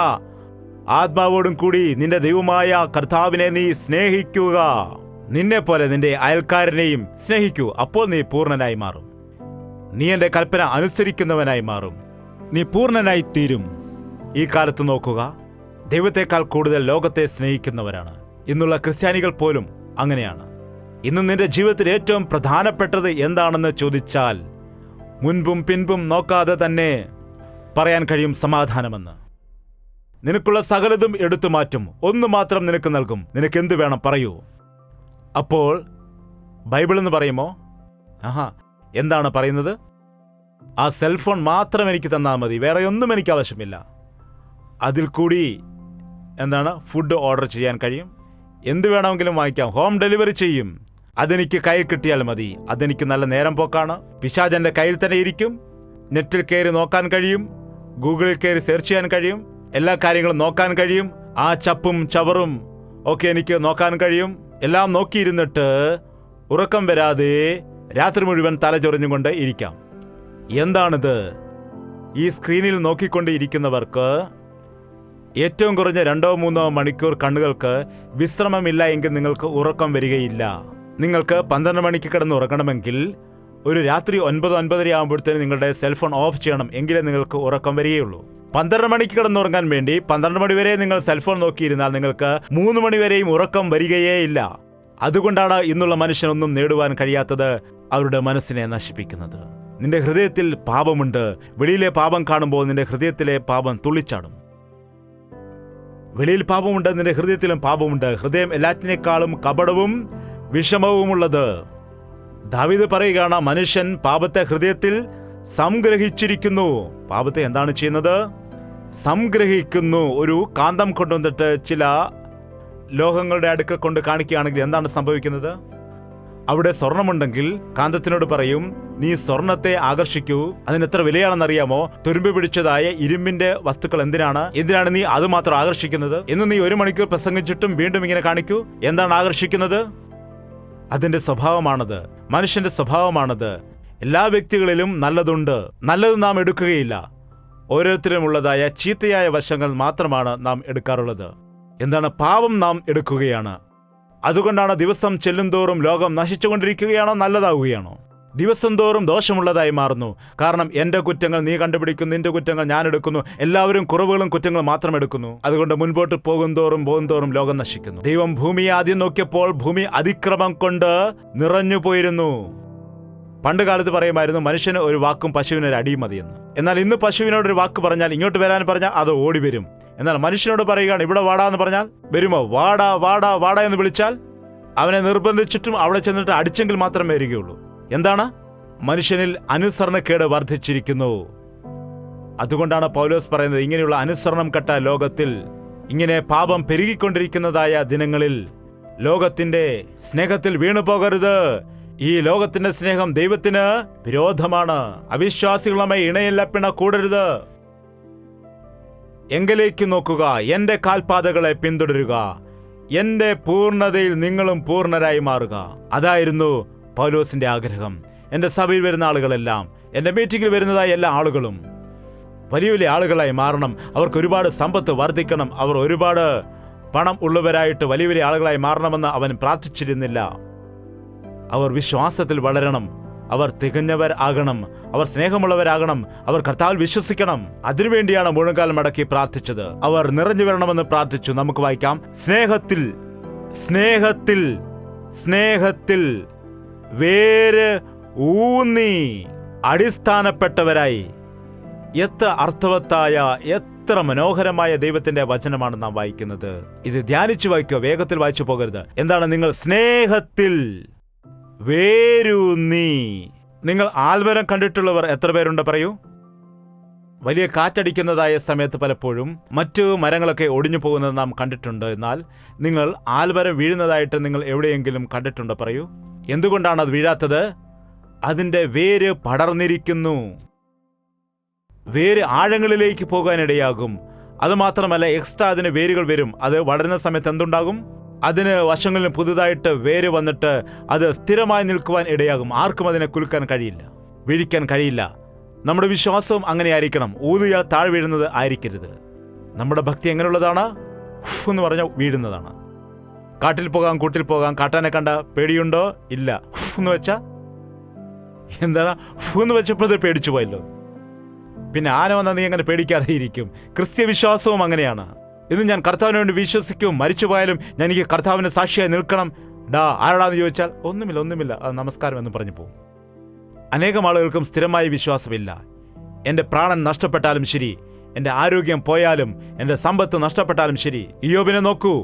ആത്മാവോടും കൂടി നിന്റെ ദൈവമായ കർത്താവിനെ നീ സ്നേഹിക്കുക. നിന്നെ പോലെ നിന്റെ അയൽക്കാരനെയും സ്നേഹിക്കൂ. അപ്പോൾ നീ പൂർണ്ണനായി മാറും. നീ എന്റെ കൽപ്പന അനുസരിക്കുന്നവനായി മാറും. നീ പൂർണ്ണനായി തീരും. ഈ കാലത്ത് നോക്കുക, ദൈവത്തെക്കാൾ കൂടുതൽ ലോകത്തെ സ്നേഹിക്കുന്നവരാണ്. ഇന്നുള്ള ക്രിസ്ത്യാനികൾ പോലും അങ്ങനെയാണ്. ഇന്ന് നിന്റെ ജീവിതത്തിൽ ഏറ്റവും പ്രധാനപ്പെട്ടത് എന്താണെന്ന് ചോദിച്ചാൽ മുൻപും പിൻപും നോക്കാതെ തന്നെ പറയാൻ കഴിയും സമാധാനമെന്ന്. നിനക്കുള്ള സകലതും എടുത്തു മാറ്റും, ഒന്ന് മാത്രം നിനക്ക് നൽകും. നിനക്ക് എന്ത് വേണം പറയൂ. അപ്പോൾ ബൈബിൾ എന്ന് പറയുമോ? എന്താണ് പറയുന്നത്? ആ സെൽഫോൺ മാത്രം എനിക്ക് തന്നാൽ മതി, വേറെ ഒന്നും എനിക്ക് ആവശ്യമില്ല. അതിൽ കൂടി ഫുഡ് ഓർഡർ ചെയ്യാൻ കഴിയും, എന്ത് വേണമെങ്കിലും വാങ്ങിക്കാം, ഹോം ഡെലിവറി ചെയ്യും. അതെനിക്ക് കയ്യിൽ കിട്ടിയാൽ മതി. അതെനിക്ക് നല്ല നേരം പോക്കാണ്. പിശാച് എൻ്റെ കയ്യിൽ തന്നെ ഇരിക്കും. നെറ്റിൽ കയറി നോക്കാൻ കഴിയും, ഗൂഗിളിൽ കയറി സെർച്ച് ചെയ്യാൻ കഴിയും, എല്ലാ കാര്യങ്ങളും നോക്കാൻ കഴിയും. ആ ചപ്പും ചവറും ഒക്കെ എനിക്ക് നോക്കാൻ കഴിയും. എല്ലാം നോക്കിയിരുന്നിട്ട് ഉറക്കം വരാതെ രാത്രി മുഴുവൻ തലചൊറിഞ്ഞുകൊണ്ട് ഇരിക്കാം. എന്താണിത്? ഈ സ്ക്രീനിൽ നോക്കിക്കൊണ്ട് ഇരിക്കുന്നവർക്ക് ഏറ്റവും കുറഞ്ഞ 2-3 മണിക്കൂർ കണ്ണുകൾക്ക് വിശ്രമമില്ല എങ്കിൽ നിങ്ങൾക്ക് ഉറക്കം വരികയില്ല. നിങ്ങൾക്ക് 12 മണിക്ക് കിടന്ന് ഉറങ്ങണമെങ്കിൽ ഒരു രാത്രി 9-9:30 ആകുമ്പോഴത്തേന് നിങ്ങളുടെ സെൽഫോൺ ഓഫ് ചെയ്യണം. എങ്കിലേ നിങ്ങൾക്ക് ഉറക്കം വരികയുള്ളൂ. 12 മണിക്ക് കിടന്നുറങ്ങാൻ വേണ്ടി 12 മണി വരെ നിങ്ങൾ സെൽഫോൺ നോക്കിയിരുന്നാൽ നിങ്ങൾക്ക് 3 മണി വരെയും ഉറക്കം വരികയേ ഇല്ല. അതുകൊണ്ടാണ് ഇന്നുള്ള മനുഷ്യനൊന്നും നേടുവാൻ കഴിയാത്തത്, അവരുടെ മനസ്സിനെ നശിപ്പിക്കുന്നത്. നിന്റെ ഹൃദയത്തിൽ പാപമുണ്ട്. വെളിയിലെ പാപം കാണുമ്പോൾ നിന്റെ ഹൃദയത്തിലെ പാപം തുള്ളിച്ചാടും. വെളിയിൽ പാപമുണ്ട്, നിന്റെ ഹൃദയത്തിലും പാപമുണ്ട്. ഹൃദയം എല്ലാറ്റിനേക്കാളും കപടവും വിഷമവുമുള്ളത്. ദാവീദ് പറയുകയാണ്, മനുഷ്യൻ പാപത്തെ ഹൃദയത്തിൽ സംഗ്രഹിച്ചിരിക്കുന്നു. പാപത്തെ എന്താണ് ചെയ്യുന്നത്? സംഗ്രഹിക്കുന്നു. ഒരു കാന്തം കൊണ്ടുവന്നിട്ട് ചില ലോഹങ്ങളുടെ അടുക്കൽ കൊണ്ട് കാണിക്കുകയാണെങ്കിൽ എന്താണ് സംഭവിക്കുന്നത്? അവിടെ സ്വർണമുണ്ടെങ്കിൽ കാന്തത്തിനോട് പറയും, നീ സ്വർണത്തെ ആകർഷിക്കൂ. അതിന് എത്ര വിലയാണെന്നറിയാമോ? തുരുമ്പ് പിടിച്ചതായ ഇരുമ്പിന്റെ വസ്തുക്കൾ എന്തിനാണ് നീ അത് മാത്രം ആകർഷിക്കുന്നത് എന്ന് നീ 1 മണിക്കൂർ പ്രസംഗിച്ചിട്ടും വീണ്ടും ഇങ്ങനെ കാണിക്കൂ. എന്താണ് ആകർഷിക്കുന്നത്? അതിന്റെ സ്വഭാവമാണത്, മനുഷ്യന്റെ സ്വഭാവമാണത്. എല്ലാ വ്യക്തികളിലും നല്ലതുണ്ട്, നല്ലത് നാം എടുക്കുകയില്ല. ഓരോരുത്തരുമുള്ളതായ ചീത്തയായ വശങ്ങൾ മാത്രമാണ് നാം എടുക്കാറുള്ളത്. എന്താണ്? പാപം നാം എടുക്കുകയാണ്. അതുകൊണ്ടാണ് ദിവസം ചെല്ലുന്തോറും ലോകം നശിച്ചുകൊണ്ടിരിക്കുകയാണോ നല്ലതാവുകയാണോ? ദിവസം തോറും ദോഷമുള്ളതായി മാറുന്നു. കാരണം എൻ്റെ കുറ്റങ്ങൾ നീ കണ്ടുപിടിക്കുന്നു, നിന്റെ കുറ്റങ്ങൾ ഞാൻ എടുക്കുന്നു. എല്ലാവരും കുറവുകളും കുറ്റങ്ങളും മാത്രം എടുക്കുന്നു. അതുകൊണ്ട് മുൻപോട്ട് പോകുന്തോറും ലോകം നശിക്കുന്നു. ദൈവം ഭൂമിയെ ആദ്യം നോക്കിയപ്പോൾ ഭൂമി അതിക്രമം കൊണ്ട് നിറഞ്ഞുപോയിരുന്നു. പണ്ട് കാലത്ത് പറയുമായിരുന്നു, മനുഷ്യന് ഒരു വാക്കും പശുവിനൊരു അടിയും മതിയെന്ന്. എന്നാൽ ഇന്ന് പശുവിനോടൊരു വാക്ക് പറഞ്ഞാൽ, ഇങ്ങോട്ട് വരാൻ പറഞ്ഞാൽ അത് ഓടി വരും. എന്നാൽ മനുഷ്യനോട് പറയുകയാണ്, ഇവിടെ വാടാ എന്ന് പറഞ്ഞാൽ വരുമോ? വാടാ വാടാ വാടാ എന്ന് വിളിച്ചാൽ അവനെ നിർബന്ധിച്ചിട്ടും അവിടെ ചെന്നിട്ട് അടിച്ചെങ്കിൽ മാത്രമേ വരികയുള്ളൂ. എന്താണ്? മനുഷ്യനിൽ അനുസരണക്കേട് വർദ്ധിച്ചിരിക്കുന്നു. അതുകൊണ്ടാണ് പൗലോസ് പറയുന്നത്, ഇങ്ങനെയുള്ള അനുസരണം കെട്ട ലോകത്തിൽ, ഇങ്ങനെ പാപം പെരുകിക്കൊണ്ടിരിക്കുന്നതായ ദിനങ്ങളിൽ ലോകത്തിന്റെ സ്നേഹത്തിൽ വീണു പോകരുത്. ഈ ലോകത്തിന്റെ സ്നേഹം ദൈവത്തിന് വിരോധമാണ്. അവിശ്വാസികളുമായി ഇണയില്ല പിണ കൂടരുത്. എങ്കിലേക്ക് നോക്കുക, എന്റെ കാൽപാതകളെ പിന്തുടരുക, എന്റെ പൂർണ്ണതയിൽ നിങ്ങളും പൂർണ്ണരായി മാറുക. അതായിരുന്നു പൗലോസിന്റെ ആഗ്രഹം. എന്റെ സഭയിൽ വരുന്ന ആളുകളെല്ലാം, എന്റെ മീറ്റിംഗിൽ വരുന്നതായ എല്ലാ ആളുകളും വലിയ വലിയ ആളുകളായി മാറണം. അവർക്ക് ഒരുപാട് സമ്പത്ത് വർദ്ധിക്കണം. അവർ ഒരുപാട് പണം ഉള്ളവരായിട്ട് വലിയ വലിയ ആളുകളായി മാറണമെന്ന് അവൻ പ്രാർത്ഥിച്ചിരുന്നില്ല. അവർ വിശ്വാസത്തിൽ വളരണം, അവർ തികഞ്ഞവർ ആകണം, അവർ സ്നേഹമുള്ളവരാകണം, അവർ കർത്താവിൽ വിശ്വസിക്കണം. അതിനുവേണ്ടിയാണ് മുഴങ്കാൽ മടക്കി പ്രാർത്ഥിച്ചത്. അവർ നിറഞ്ഞു വരണമെന്ന് പ്രാർത്ഥിച്ചു. നമുക്ക് വായിക്കാം, സ്നേഹത്തിൽ സ്നേഹത്തിൽ സ്നേഹത്തിൽ വേര് ഊന്നി അടിസ്ഥാനപ്പെട്ടവരായി. എത്ര അർത്ഥവത്തായ, എത്ര മനോഹരമായ ദൈവത്തിന്റെ വചനമാണ് നാം വായിക്കുന്നത്. ഇത് ധ്യാനിച്ചു വായിക്കുക, വേഗത്തിൽ വായിച്ചു പോകരുത്. എന്താണ്? നിങ്ങൾ സ്നേഹത്തിൽ വേരൂന്നി. നിങ്ങൾ ആൽമരം കണ്ടിട്ടുള്ളവർ എത്ര പേരുണ്ട്? പറയൂ. വലിയ കാറ്റടിക്കുന്നതായ സമയത്ത് പലപ്പോഴും മറ്റു മരങ്ങളൊക്കെ ഒടിഞ്ഞു പോകുന്നത് നാം കണ്ടിട്ടുണ്ട്. എന്നാൽ നിങ്ങൾ ആൽമരം വീഴുന്നതായിട്ട് നിങ്ങൾ എവിടെയെങ്കിലും കണ്ടിട്ടുണ്ടോ? പറയൂ. എന്തുകൊണ്ടാണ് അത് വീഴാത്തത്? അതിൻ്റെ വേര് പടർന്നിരിക്കുന്നു. വേര് ആഴങ്ങളിലേക്ക് പോകാനിടയാകും. അതുമാത്രമല്ല, എക്സ്ട്രാ അതിന് വേരുകൾ വരും. അത് വളരുന്ന സമയത്ത് എന്തുണ്ടാകും? അതിന് വശങ്ങളിലും പുതുതായിട്ട് വേര് വന്നിട്ട് അത് സ്ഥിരമായി നിൽക്കുവാൻ ഇടയാകും. ആർക്കും അതിനെ കുലുക്കാൻ കഴിയില്ല, വീഴിക്കാൻ കഴിയില്ല. നമ്മുടെ വിശ്വാസവും അങ്ങനെ ആയിരിക്കണം. ഊതിയാൽ താഴെ വീഴുന്നത് ആയിരിക്കരുത്. നമ്മുടെ ഭക്തി എങ്ങനെയുള്ളതാണ്? എന്ന് പറഞ്ഞാൽ വീഴുന്നതാണ്. കാട്ടിൽ പോകാം, കൂട്ടിൽ പോകാം. കാട്ടാനെ കണ്ട പേടിയുണ്ടോ? ഇല്ല. എന്ന് വെച്ചാ എന്താണ്? എന്ന് വെച്ചപ്പോൾ പേടിച്ചു പോയല്ലോ. പിന്നെ ആന വന്നാൽ നീ അങ്ങനെ പേടിക്കാതെ ഇരിക്കും. ക്രിസ്ത്യ വിശ്വാസവും അങ്ങനെയാണ്. ഇന്ന് ഞാൻ കർത്താവിന് വേണ്ടി വിശ്വസിക്കും, മരിച്ചുപോയാലും ഞാൻ എനിക്ക് കർത്താവിന് സാക്ഷിയായി നിൽക്കണം. ആരാടാന്ന് ചോദിച്ചാൽ ഒന്നുമില്ല, നമസ്കാരം എന്ന് പറഞ്ഞു പോകും. അനേകം ആളുകൾക്കും സ്ഥിരമായ വിശ്വാസമില്ല. എൻ്റെ പ്രാണൻ നഷ്ടപ്പെട്ടാലും ശരി, എൻ്റെ ആരോഗ്യം പോയാലും, എൻ്റെ സമ്പത്ത് നഷ്ടപ്പെട്ടാലും ശരി. ഇയ്യോബിനെ നോക്കൂ,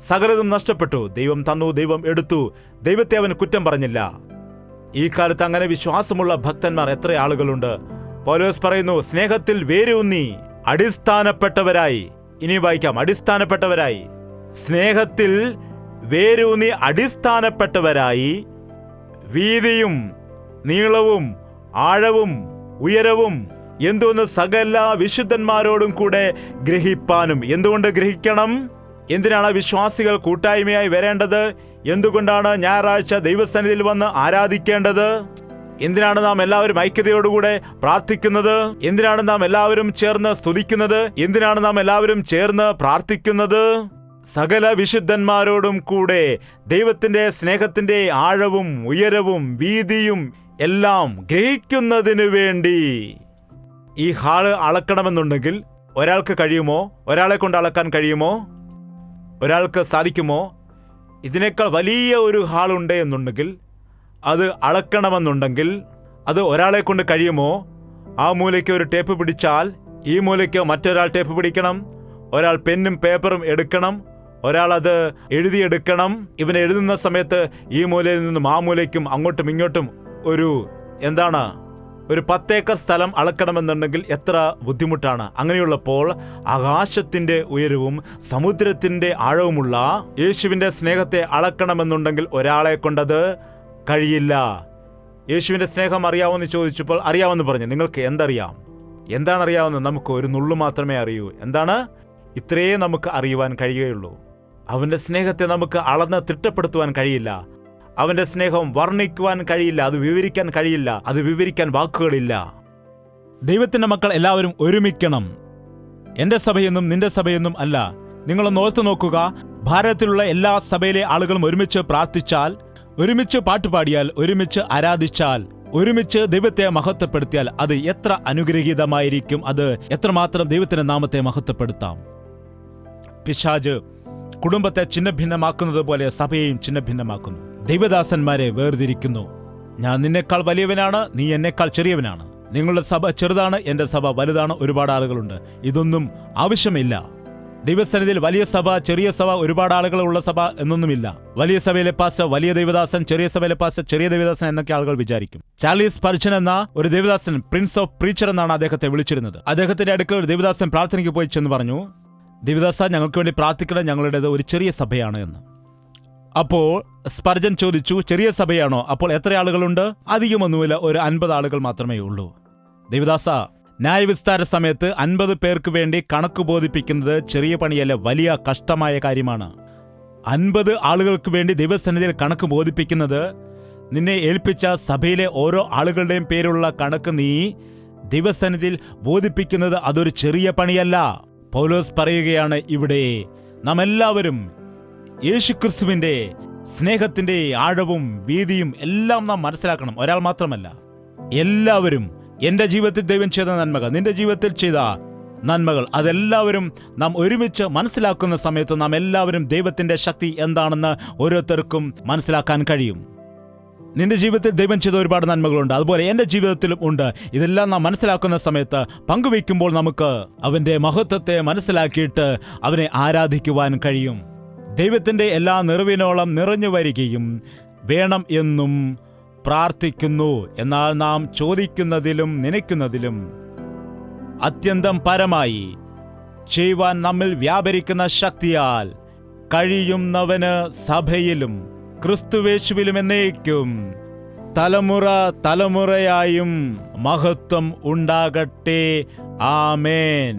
സകലതും നഷ്ടപ്പെട്ടു. ദൈവം തന്നു, ദൈവം എടുത്തു. ദൈവത്തെ അവൻ കുറ്റം പറഞ്ഞില്ല. ഈ കാലത്ത് അങ്ങനെ വിശ്വാസമുള്ള ഭക്തന്മാർ എത്ര ആളുകളുണ്ട്? പൗലോസ് പറയുന്നു, സ്നേഹത്തിൽ വേരൂന്നി അടിസ്ഥാനപ്പെട്ടവരായി. ഇനി വായിക്കാം, അടിസ്ഥാനപ്പെട്ടവരായി. സ്നേഹത്തിൽ വേരൂന്നി അടിസ്ഥാനപ്പെട്ടവരായി, വീതിയും നീളവും ആഴവും ഉയരവും എന്തോന്ന് സകല വിശുദ്ധന്മാരോടും കൂടെ ഗ്രഹിപ്പാനും. എന്തുകൊണ്ട് ഗ്രഹിക്കണം? എന്തിനാണ് വിശ്വാസികൾ കൂട്ടായ്മയായി വരേണ്ടത്? എന്തുകൊണ്ടാണ് ഞായറാഴ്ച ദൈവസന്നിധിയിൽ വന്ന് ആരാധിക്കേണ്ടത്? എന്തിനാണ് നാം എല്ലാവരും ഐക്യതയോടുകൂടെ പ്രാർത്ഥിക്കുന്നത്? എന്തിനാണ് നാം എല്ലാവരും ചേർന്ന് സ്തുതിക്കുന്നത്? എന്തിനാണ് നാം എല്ലാവരും ചേർന്ന് പ്രാർത്ഥിക്കുന്നത്? സകല വിശുദ്ധന്മാരോടും കൂടെ ദൈവത്തിന്റെ സ്നേഹത്തിന്റെ ആഴവും ഉയരവും വീതിയും എല്ലാം ഗ്രഹിക്കുന്നതിനു വേണ്ടി. ഈ ഹാള് അളക്കണമെന്നുണ്ടെങ്കിൽ ഒരാൾക്ക് കഴിയുമോ? ഒരാളെ കൊണ്ട് അളക്കാൻ കഴിയുമോ? ഒരാൾക്ക് സാധിക്കുമോ? ഇതിനേക്കാൾ വലിയ ഒരു ഹാളുണ്ട് എന്നുണ്ടെങ്കിൽ, അത് അളക്കണമെന്നുണ്ടെങ്കിൽ അത് ഒരാളെ കൊണ്ട് കഴിയുമോ? ആ മൂലയ്ക്ക് ഒരു ടേപ്പ് പിടിച്ചാൽ ഈ മൂലയ്ക്ക് മറ്റൊരാൾ ടേപ്പ് പിടിക്കണം. ഒരാൾ പെന്നും പേപ്പറും എടുക്കണം. ഒരാൾ അത് എഴുതിയെടുക്കണം. ഇവൻ എഴുതുന്ന സമയത്ത് ഈ മൂലയിൽ നിന്നും ആ മൂലയ്ക്കും അങ്ങോട്ടും ഇങ്ങോട്ടും ഒരു 10 ഏക്കർ സ്ഥലം അളക്കണമെന്നുണ്ടെങ്കിൽ എത്ര ബുദ്ധിമുട്ടാണ്. അങ്ങനെയുള്ളപ്പോൾ ആകാശത്തിന്റെ ഉയരവും സമുദ്രത്തിന്റെ ആഴവുമുള്ള യേശുവിന്റെ സ്നേഹത്തെ അളക്കണമെന്നുണ്ടെങ്കിൽ ഒരാളെ കൊണ്ടത് കഴിയില്ല. യേശുവിൻ്റെ സ്നേഹം അറിയാമെന്ന് ചോദിച്ചപ്പോൾ അറിയാമെന്ന് പറഞ്ഞു. നിങ്ങൾക്ക് എന്തറിയാം? എന്താണ് അറിയാവുന്നത്? നമുക്ക് ഒരു നുള്ളു മാത്രമേ അറിയൂ. എന്താണ്? ഇത്രയേ നമുക്ക് അറിയുവാൻ കഴിയുകയുള്ളൂ. അവൻ്റെ സ്നേഹത്തെ നമുക്ക് അളന്ന് തിട്ടപ്പെടുത്തുവാൻ കഴിയില്ല. അവൻ്റെ സ്നേഹം വർണ്ണിക്കുവാൻ കഴിയില്ല. അത് വിവരിക്കാൻ കഴിയില്ല. അത് വിവരിക്കാൻ വാക്കുകളില്ല. ദൈവത്തിൻ്റെ മക്കൾ എല്ലാവരും ഒരുമിക്കണം. എൻ്റെ സഭയെന്നും നിന്റെ സഭയെന്നും അല്ല. നിങ്ങളൊന്ന് ഓർത്തു നോക്കുക. ഭാരതത്തിലുള്ള എല്ലാ സഭയിലെ ആളുകളും ഒരുമിച്ച് പ്രാർത്ഥിച്ചാൽ, ഒരുമിച്ച് പാട്ടുപാടിയാൽ, ഒരുമിച്ച് ആരാധിച്ചാൽ, ഒരുമിച്ച് ദൈവത്തെ മഹത്വപ്പെടുത്തിയാൽ അത് എത്ര അനുഗ്രഹീതമായിരിക്കും. അത് എത്രമാത്രം ദൈവത്തിന്റെ നാമത്തെ മഹത്വപ്പെടുത്താം. പിശാച് കുടുംബത്തെ ഛിന്നഭിന്നമാക്കുന്നത് പോലെ സഭയെയും ഛിന്നഭിന്നമാക്കുന്നു. ദൈവദാസന്മാരെ വേർതിരിക്കുന്നു. ഞാൻ നിന്നെക്കാൾ വലിയവനാണ്, നീ എന്നെക്കാൾ ചെറിയവനാണ്. നിങ്ങളുടെ സഭ ചെറുതാണ്, എൻ്റെ സഭ വലുതാണ്. ഒരുപാട് ആളുകളുണ്ട്. ഇതൊന്നും ആവശ്യമില്ല. ദൈവസന്നിധിയിൽ വലിയ സഭ, ചെറിയ സഭ, ഒരുപാട് ആളുകളുള്ള സഭ എന്നൊന്നുമില്ല. വലിയ സഭയിലെ പാസ്റ്റർ വലിയ ദൈവദാസൻ, ചെറിയ സഭയിലെ പാസ്റ്റർ ചെറിയ ദൈവദാസൻ എന്നൊക്കെ ആളുകൾ വിചാരിക്കും. ചാർലീസ് സ്പർജൻ എന്ന ഒരു ദൈവദാസൻ, പ്രിൻസ് ഓഫ് പ്രീച്ചർ എന്നാണ് അദ്ദേഹത്തെ വിളിച്ചിരുന്നത്. അദ്ദേഹത്തിന്റെ അടുക്കൽ ഒരു ദൈവദാസൻ പ്രാർത്ഥനയ്ക്ക് പോയി ചെന്ന് പറഞ്ഞു, ദൈവദാസ, ഞങ്ങൾക്ക് വേണ്ടി പ്രാർത്ഥിക്കണം, ഞങ്ങളുടേത് ഒരു ചെറിയ സഭയാണ് എന്ന്. അപ്പോൾ സ്പർജൻ ചോദിച്ചു, ചെറിയ സഭയാണോ? അപ്പോൾ എത്ര ആളുകളുണ്ട്? അധികമൊന്നുമില്ല, ഒരു 50 ആളുകൾ മാത്രമേ ഉള്ളൂ. ദൈവദാസ, ന്യായവിസ്താര സമയത്ത് 50 പേർക്ക് വേണ്ടി കണക്ക് ബോധിപ്പിക്കുന്നത് ചെറിയ പണിയല്ല, വലിയ കഷ്ടമായ കാര്യമാണ്. 50 ആളുകൾക്ക് വേണ്ടി ദൈവസന്നിധിയിൽ കണക്ക് ബോധിപ്പിക്കുന്നത്, നിന്നെ ഏൽപ്പിച്ച സഭയിലെ ഓരോ ആളുകളുടെയും പേരുള്ള കണക്ക് നീ ദൈവസന്നിധിയിൽ ബോധിപ്പിക്കുന്നത് അതൊരു ചെറിയ പണിയല്ല. പൗലോസ് പറയുകയാണ് ഇവിടെ, നാം എല്ലാവരും യേശുക്രിസ്തുവിന്റെ സ്നേഹത്തിന്റെ ആഴവും വീതിയും എല്ലാം നാം മനസ്സിലാക്കണം. ഒരാൾ മാത്രമല്ല, എല്ലാവരും. എന്റെ ജീവിതത്തിൽ ദൈവം ചെയ്ത നന്മകൾ, നിന്റെ ജീവിതത്തിൽ ചെയ്ത നന്മകൾ, അതെല്ലാവരും നാം ഒരുമിച്ച് മനസ്സിലാക്കുന്ന സമയത്ത് നാം എല്ലാവരും ദൈവത്തിന്റെ ശക്തി എന്താണെന്ന് ഓരോരുത്തർക്കും മനസ്സിലാക്കാൻ കഴിയും. നിന്റെ ജീവിതത്തിൽ ദൈവം ചെയ്ത ഒരുപാട് നന്മകളുണ്ട്, അതുപോലെ എൻ്റെ ജീവിതത്തിലും ഉണ്ട്. ഇതെല്ലാം നാം മനസ്സിലാക്കുന്ന സമയത്ത് പങ്കുവയ്ക്കുമ്പോൾ നമുക്ക് അവൻ്റെ മഹത്വത്തെ മനസ്സിലാക്കിയിട്ട് അവനെ ആരാധിക്കുവാൻ കഴിയും. ദൈവത്തിൻ്റെ എല്ലാ നിറവിനോളം നിറഞ്ഞു വരികയും വേണം എന്നും പ്രാർത്ഥിക്കുന്നു. എന്നാൽ നാം ചോദിക്കുന്നതിലും നനയ്ക്കുന്നതിലും അത്യന്തം പരമായി ചെയ്യുവാൻ നമ്മിൽ വ്യാപരിക്കുന്ന ശക്തിയാൽ കഴിയുന്നവന് സഭയിലും ക്രിസ്തുവേശുവിലും എന്നേക്കും തലമുറ തലമുറയായും മഹത്വം ഉണ്ടാകട്ടെ. ആമേൻ.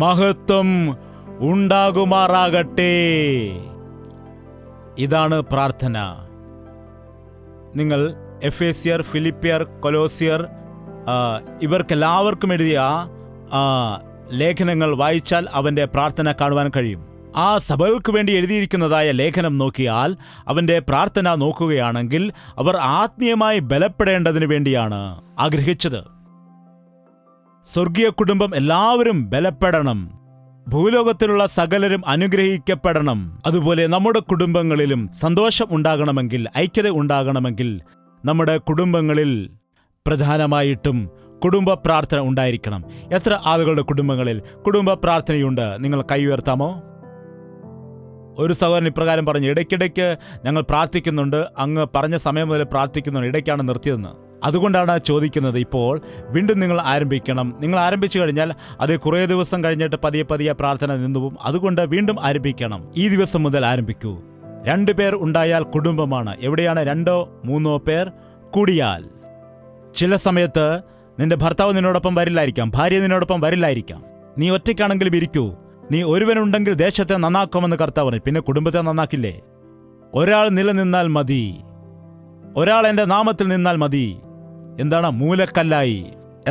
മഹത്വം ഉണ്ടാകുമാറാകട്ടെ. ഇതാണ് പ്രാർത്ഥന. നിങ്ങൾ എഫേസ്യർ, ഫിലിപ്പിയർ, കൊലോസിയർ ഇവർക്കെല്ലാവർക്കും എഴുതിയ ലേഖനങ്ങൾ വായിച്ചാൽ അവൻ്റെ പ്രാർത്ഥന കാണുവാൻ കഴിയും. ആ സഭകൾക്ക് വേണ്ടി എഴുതിയിരിക്കുന്നതായ ലേഖനം നോക്കിയാൽ അവൻ്റെ പ്രാർത്ഥന നോക്കുകയാണെങ്കിൽ അവർ ആത്മീയമായി ബലപ്പെടേണ്ടതിന് വേണ്ടിയാണ് ആഗ്രഹിച്ചത്. സ്വർഗീയ കുടുംബം എല്ലാവരും ബലപ്പെടണം. ഭൂലോകത്തിലുള്ള സകലരും അനുഗ്രഹിക്കപ്പെടണം. അതുപോലെ നമ്മുടെ കുടുംബങ്ങളിലും സന്തോഷം ഉണ്ടാകണമെങ്കിൽ, ഐക്യത ഉണ്ടാകണമെങ്കിൽ നമ്മുടെ കുടുംബങ്ങളിൽ പ്രധാനമായിട്ടും കുടുംബ പ്രാർത്ഥന ഉണ്ടായിരിക്കണം. എത്ര ആളുകളുടെ കുടുംബങ്ങളിൽ കുടുംബ പ്രാർത്ഥനയുണ്ട്? നിങ്ങൾ കൈ ഉയർത്താമോ? ഒരു സഹോദരൻ ഇപ്രകാരം പറഞ്ഞു, ഇടയ്ക്കിടയ്ക്ക് ഞങ്ങൾ പ്രാർത്ഥിക്കുന്നുണ്ട്, അങ്ങ് പറഞ്ഞ സമയം മുതൽ പ്രാർത്ഥിക്കുന്നുണ്ട്, ഇടയ്ക്കാണ് നിർത്തിയതെന്ന്. അതുകൊണ്ടാണ് ചോദിക്കുന്നത്. ഇപ്പോൾ വീണ്ടും നിങ്ങൾ ആരംഭിക്കണം. നിങ്ങൾ ആരംഭിച്ചു കഴിഞ്ഞാൽ അത് കുറേ ദിവസം കഴിഞ്ഞിട്ട് പതിയെ പതിയെ പ്രാർത്ഥന നിന്നുപോകും. അതുകൊണ്ട് വീണ്ടും ആരംഭിക്കണം. ഈ ദിവസം മുതൽ ആരംഭിക്കൂ. 2 പേർ ഉണ്ടായാൽ കുടുംബമാണ്. എവിടെയാണ് 2 3 പേർ കൂടിയാൽ? ചില സമയത്ത് നിന്റെ ഭർത്താവ് നിന്നോടൊപ്പം വരില്ലായിരിക്കാം, ഭാര്യ നിന്നോടൊപ്പം വരില്ലായിരിക്കാം. നീ ഒറ്റയ്ക്കാണെങ്കിലും ഇരിക്കൂ. നീ ഒരുവനുണ്ടെങ്കിൽ ദേശത്തെ നന്നാക്കുമെന്ന് കർത്താവ് പറഞ്ഞു. പിന്നെ കുടുംബത്തെ നന്നാക്കില്ലേ? ഒരാൾ നിലനിന്നാൽ മതി, ഒരാൾ എൻ്റെ നാമത്തിൽ നിന്നാൽ മതി. എന്താണ്? മൂലക്കല്ലായി.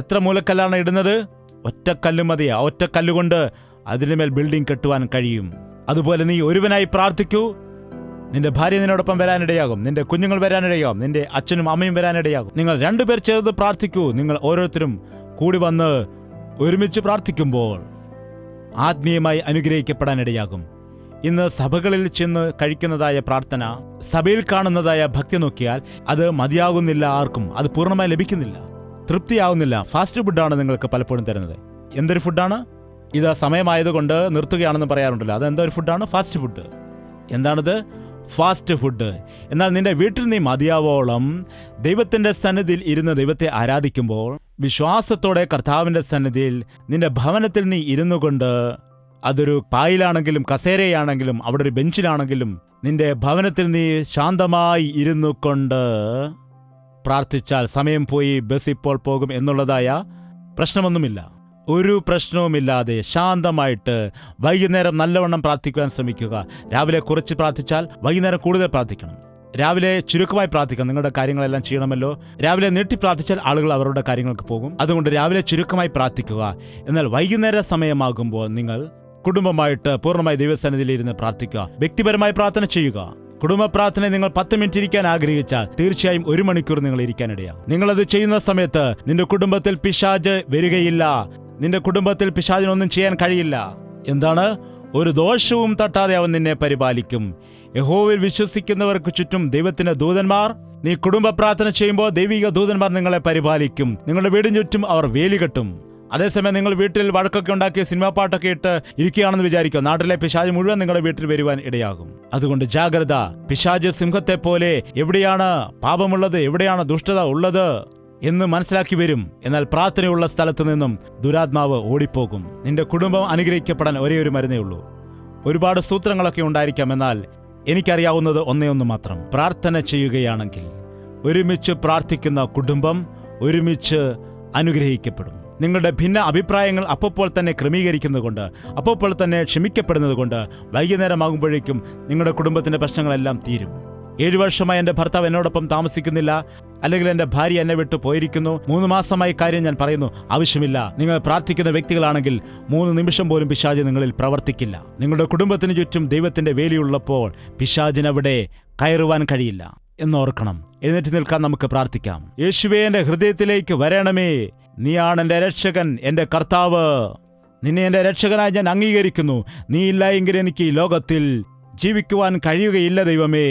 എത്ര മൂലക്കല്ലാണ് ഇടുന്നത്? ഒറ്റക്കല്ല് മതിയാ. ഒറ്റക്കല്ലുകൊണ്ട് അതിനുമേൽ ബിൽഡിംഗ് കെട്ടുവാൻ കഴിയും. അതുപോലെ നീ ഒരുവനായി പ്രാർത്ഥിക്കൂ. നിന്റെ ഭാര്യ നിന്നോടൊപ്പം വരാനിടയാകും, നിന്റെ കുഞ്ഞുങ്ങൾ വരാനിടയാകും, നിന്റെ അച്ഛനും അമ്മയും വരാനിടയാകും. നിങ്ങൾ 2 പേർ ചേർന്ന് പ്രാർത്ഥിക്കൂ. നിങ്ങൾ ഓരോരുത്തരും കൂടി വന്ന് ഒരുമിച്ച് പ്രാർത്ഥിക്കുമ്പോൾ ആത്മീയമായി അനുഗ്രഹിക്കപ്പെടാനിടയാകും. ഇന്ന് സഭകളിൽ ചെന്ന് കഴിക്കുന്നതായ പ്രാർത്ഥന, സഭയിൽ കാണുന്നതായ ഭക്തി നോക്കിയാൽ അത് മതിയാകുന്നില്ല. ആർക്കും അത് പൂർണ്ണമായി ലഭിക്കുന്നില്ല, തൃപ്തിയാവുന്നില്ല. ഫാസ്റ്റ് ഫുഡാണ് നിങ്ങൾക്ക് പലപ്പോഴും തരുന്നത്. എന്തൊരു ഫുഡാണ് ഇത്? സമയമായതുകൊണ്ട് നിർത്തുകയാണെന്ന് പറയാറുണ്ടല്ലോ. അത് എന്തൊരു ഫുഡാണ്? Fast food. എന്താണിത്? Fast food. എന്നാൽ നിന്റെ വീട്ടിൽ നീ മതിയാവോളം ദൈവത്തിൻ്റെ സന്നിധിയിൽ ഇരുന്ന് ദൈവത്തെ ആരാധിക്കുമ്പോൾ, വിശ്വാസത്തോടെ കർത്താവിൻ്റെ സന്നിധിയിൽ നിന്റെ ഭവനത്തിൽ നീ ഇരുന്നു കൊണ്ട്, അതൊരു പായിലാണെങ്കിലും കസേരയാണെങ്കിലും അവിടെ ഒരു ബെഞ്ചിലാണെങ്കിലും, നിന്റെ ഭവനത്തിൽ നീ ശാന്തമായി ഇരുന്നു കൊണ്ട് പ്രാർത്ഥിച്ചാൽ സമയം പോയി, ബസ് ഇപ്പോൾ പോകും എന്നുള്ളതായ പ്രശ്നമൊന്നുമില്ല. ഒരു പ്രശ്നവുമില്ലാതെ ശാന്തമായിട്ട് വൈകുന്നേരം നല്ലവണ്ണം പ്രാർത്ഥിക്കുവാൻ ശ്രമിക്കുക. രാവിലെ കുറച്ച് പ്രാർത്ഥിച്ചാൽ വൈകുന്നേരം കൂടുതൽ പ്രാർത്ഥിക്കണം. രാവിലെ ചുരുക്കമായി പ്രാർത്ഥിക്കണം. നിങ്ങളുടെ കാര്യങ്ങളെല്ലാം ചെയ്യണമല്ലോ. രാവിലെ നീട്ടി പ്രാർത്ഥിച്ചാൽ ആളുകൾ അവരുടെ കാര്യങ്ങൾക്ക് പോകും. അതുകൊണ്ട് രാവിലെ ചുരുക്കമായി പ്രാർത്ഥിക്കുക. എന്നാൽ വൈകുന്നേര സമയമാകുമ്പോൾ നിങ്ങൾ കുടുംബമായിട്ട് പൂർണ്ണമായി ദൈവസന്നിധിയിൽ ഇരുന്ന് പ്രാർത്ഥിക്കുക. വ്യക്തിപരമായി പ്രാർത്ഥന ചെയ്യുക. കുടുംബ പ്രാർത്ഥന നിങ്ങൾ 10 മിനിറ്റ് ഇരിക്കാൻ ആഗ്രഹിച്ചാൽ തീർച്ചയായും 1 മണിക്കൂർ നിങ്ങൾ ഇരിക്കാനിടയാകും. നിങ്ങളത് ചെയ്യുന്ന സമയത്ത് നിന്റെ കുടുംബത്തിൽ പിശാച് വരികയില്ല. നിന്റെ കുടുംബത്തിൽ പിശാചിനൊന്നും ചെയ്യാൻ കഴിയില്ല. എന്താണ്? ഒരു ദോഷവും തട്ടാതെ അവൻ നിന്നെ പരിപാലിക്കും. യഹോവയിൽ വിശ്വസിക്കുന്നവർക്ക് ചുറ്റും ദൈവത്തിന്റെ ദൂതന്മാർ. നീ കുടുംബ പ്രാർത്ഥന ചെയ്യുമ്പോൾ ദൈവിക ദൂതന്മാർ നിങ്ങളെ പരിപാലിക്കും. നിങ്ങളുടെ വീടിന് ചുറ്റും അവർ വേലി കെട്ടും. അതേസമയം നിങ്ങൾ വീട്ടിൽ വഴക്കൊക്കെ ഉണ്ടാക്കി സിനിമാ പാട്ടൊക്കെ ഇട്ട് ഇരിക്കുകയാണെന്ന് വിചാരിക്കും. നാട്ടിലെ പിശാച് മുഴുവൻ നിങ്ങളുടെ വീട്ടിൽ വരുവാൻ ഇടയാകും. അതുകൊണ്ട് ജാഗ്രത. പിശാച് സിംഹത്തെ പോലെ എവിടെയാണ് പാപമുള്ളത്, എവിടെയാണ് ദുഷ്ടത ഉള്ളത് എന്ന് മനസ്സിലാക്കി വരും. എന്നാൽ പ്രാർത്ഥനയുള്ള സ്ഥലത്ത് നിന്നും ദുരാത്മാവ് ഓടിപ്പോകും. നിന്റെ കുടുംബം അനുഗ്രഹിക്കപ്പെടാൻ ഒരേ ഒരു മരുന്നേ ഉള്ളൂ. ഒരുപാട് സൂത്രങ്ങളൊക്കെ ഉണ്ടായിരിക്കാം, എന്നാൽ എനിക്കറിയാവുന്നത് ഒന്നേ മാത്രം. പ്രാർത്ഥന ചെയ്യുകയാണെങ്കിൽ ഒരുമിച്ച് പ്രാർത്ഥിക്കുന്ന കുടുംബം ഒരുമിച്ച് അനുഗ്രഹിക്കപ്പെടും. നിങ്ങളുടെ ഭിന്ന അഭിപ്രായങ്ങൾ അപ്പോൾ തന്നെ ക്രമീകരിക്കുന്നതുകൊണ്ട്, അപ്പോൾ തന്നെ ക്ഷമിക്കപ്പെടുന്നതുകൊണ്ട് വൈകുന്നേരമാകുമ്പോഴേക്കും നിങ്ങളുടെ കുടുംബത്തിന്റെ പ്രശ്നങ്ങളെല്ലാം തീരും. 7 വർഷമായി എൻ്റെ ഭർത്താവ് എന്നോടൊപ്പം താമസിക്കുന്നില്ല, അല്ലെങ്കിൽ എൻ്റെ ഭാര്യ എന്നെ വിട്ടു പോയിരിക്കുന്നു, 3 മാസമായി കാര്യം ഞാൻ പറയുന്നു. ആവശ്യമില്ല. നിങ്ങൾ പ്രാർത്ഥിക്കുന്ന വ്യക്തികളാണെങ്കിൽ 3 നിമിഷം പോലും പിശാച് നിങ്ങളിൽ പ്രവർത്തിക്കില്ല. നിങ്ങളുടെ കുടുംബത്തിന് ചുറ്റും ദൈവത്തിന്റെ വേലിയുള്ളപ്പോൾ പിശാചിനവിടെ കയറുവാൻ കഴിയില്ല എന്നോർക്കണം. എഴുന്നേറ്റ് നിൽക്കാൻ നമുക്ക് പ്രാർത്ഥിക്കാം. യേശുവേ, എൻ്റെ ഹൃദയത്തിലേക്ക് വരണമേ. നീയാണ് എൻ്റെ രക്ഷകൻ, എൻ്റെ കർത്താവ്. നിന്നെ എൻ്റെ രക്ഷകനായി ഞാൻ അംഗീകരിക്കുന്നു. നീ ഇല്ല എങ്കിൽ എനിക്ക് ഈ ലോകത്തിൽ ജീവിക്കുവാൻ കഴിയുകയില്ല ദൈവമേ.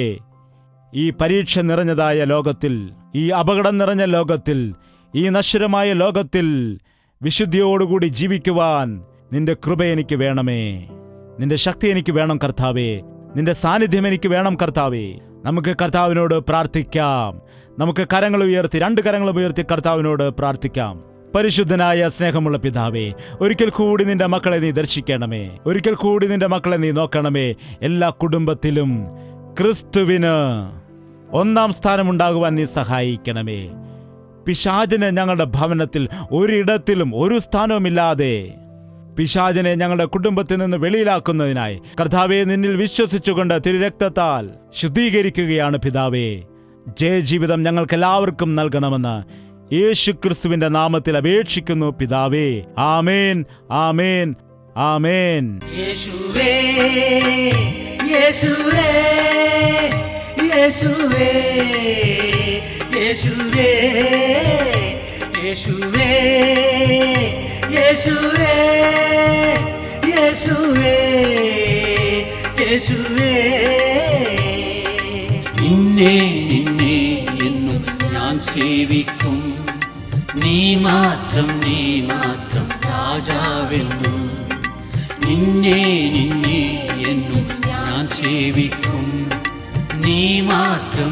ഈ പരീക്ഷ നിറഞ്ഞതായ ലോകത്തിൽ, ഈ അപകടം നിറഞ്ഞ ലോകത്തിൽ, ഈ നശ്വരമായ ലോകത്തിൽ വിശുദ്ധിയോടുകൂടി ജീവിക്കുവാൻ നിന്റെ കൃപ എനിക്ക് വേണമേ. നിന്റെ ശക്തി എനിക്ക് വേണം കർത്താവേ. നിന്റെ സാന്നിധ്യം എനിക്ക് വേണം കർത്താവേ. നമുക്ക് കർത്താവിനോട് പ്രാർത്ഥിക്കാം. നമുക്ക് കരങ്ങൾ ഉയർത്തി, 2 കരങ്ങളും ഉയർത്തി കർത്താവിനോട് പ്രാർത്ഥിക്കാം. പരിശുദ്ധനായ സ്നേഹമുള്ള പിതാവേ, ഒരിക്കൽ കൂടി നിന്റെ മക്കളെ നീ ദർശിക്കണമേ. ഒരിക്കൽ കൂടി നിന്റെ മക്കളെ നീ നോക്കണമേ. എല്ലാ കുടുംബത്തിലും ക്രിസ്തുവിന് 1-ാം സ്ഥാനമുണ്ടാകുവാൻ നീ സഹായിക്കണമേ. പിശാചിന് ഞങ്ങളുടെ ഭവനത്തിൽ ഒരിടത്തിലും ഒരു സ്ഥാനവുമില്ലാതെ പിശാചിനെ ഞങ്ങളുടെ കുടുംബത്തിൽ നിന്ന് വെളിയിലാക്കുന്നതിനായി കർത്താവെ നിന്നിൽ വിശ്വസിച്ചുകൊണ്ട് തിരുരക്തത്താൽ ശുദ്ധീകരിക്കുകയാണ് പിതാവേ. ജയജീവിതം ഞങ്ങൾക്കെല്ലാവർക്കും നൽകണമെന്ന് യേശുക്രിസ്തുവിന്റെ നാമത്തിൽ അപേക്ഷിക്കുന്നു പിതാവേ. ആമേൻ, ആമേൻ, ആമേൻ. യേശുവേ, യേശുവേ, യേശുവേ, യേശുവേ, യേശുവേ, യേശുവേ, യേശുവേ, യേശുവേ. നിന്നെ നിന്നെ എന്നും ഞാൻ സേവിക്കും. നീ മാത്രം രാജാവെന്നും. നിന്നെ നിന്നെ എന്നും ഞാൻ സേവിക്കും. നീ മാത്രം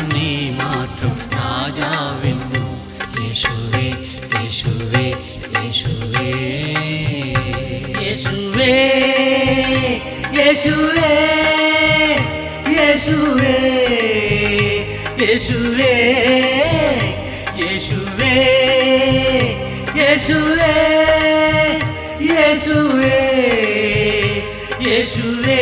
രാജാവെന്നും. യേശുവേ, യേശുവേ, യേശുവേ, യേശുവേ, യേശുവേ, യേശുവേ, യേശുവേ, യേശുവേ, യേശുവേ, യേശുവേ, യേശുവേ.